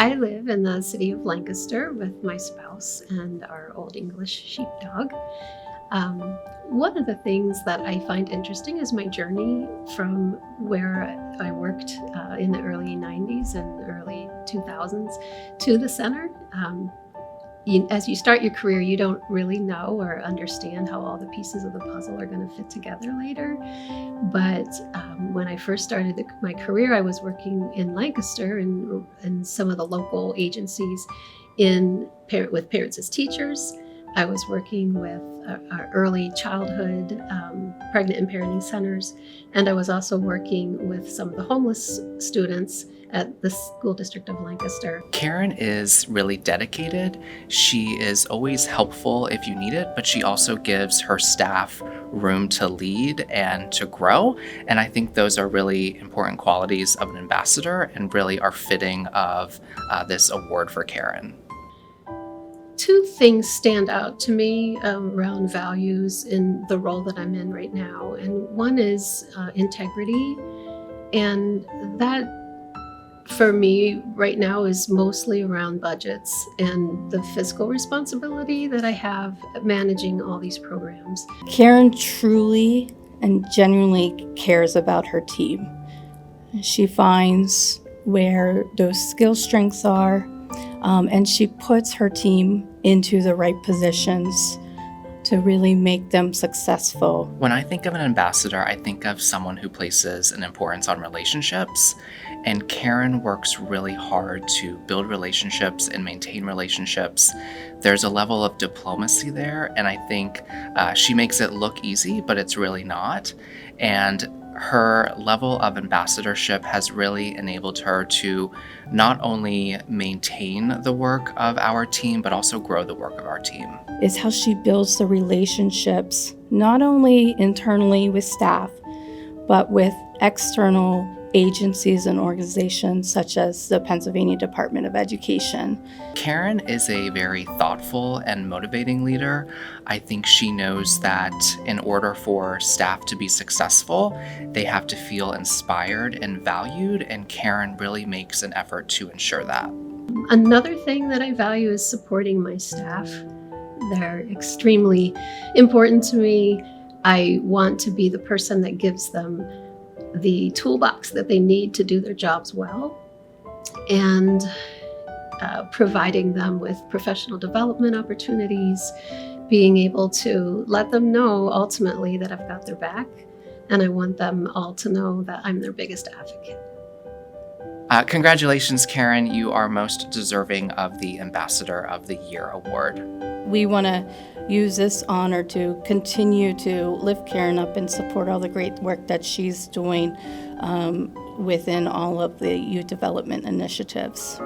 I live in the city of Lancaster with my spouse and our Old English sheepdog. One of the things that I find interesting is my journey from where I worked in the early 90s and early 2000s to the center. As you start your career, you don't really know or understand how all the pieces of the puzzle are going to fit together later. But when I first started my career, I was working in Lancaster and some of the local agencies with parents as teachers. I was working with our early childhood pregnant and parenting centers, and I was also working with some of the homeless students at the school district of Lancaster. Karen is really dedicated. She is always helpful if you need it, but she also gives her staff room to lead and to grow. And I think those are really important qualities of an ambassador and really are fitting of this award for Karen. Two things stand out to me around values in the role that I'm in right now. And one is integrity. And that, for me right now, is mostly around budgets and the fiscal responsibility that I have managing all these programs. Karen truly and genuinely cares about her team. She finds where those skill strengths are, and she puts her team into the right positions to really make them successful. When I think of an ambassador, I think of someone who places an importance on relationships, and Karen works really hard to build relationships and maintain relationships. There's a level of diplomacy there, and I think she makes it look easy, but it's really not. And her level of ambassadorship has really enabled her to not only maintain the work of our team, but also grow the work of our team. It's how she builds the relationships, not only internally with staff, but with external agencies and organizations such as the Pennsylvania Department of Education. Karen is a very thoughtful and motivating leader. I think she knows that in order for staff to be successful, they have to feel inspired and valued, and Karen really makes an effort to ensure that. Another thing that I value is supporting my staff. They're extremely important to me. I want to be the person that gives them the toolbox that they need to do their jobs well, and providing them with professional development opportunities, being able to let them know ultimately that I've got their back, and I want them all to know that I'm their biggest advocate. Congratulations, Karen. You are most deserving of the Ambassador of the Year award. We want to use this honor to continue to lift Karen up and support all the great work that she's doing within all of the youth development initiatives.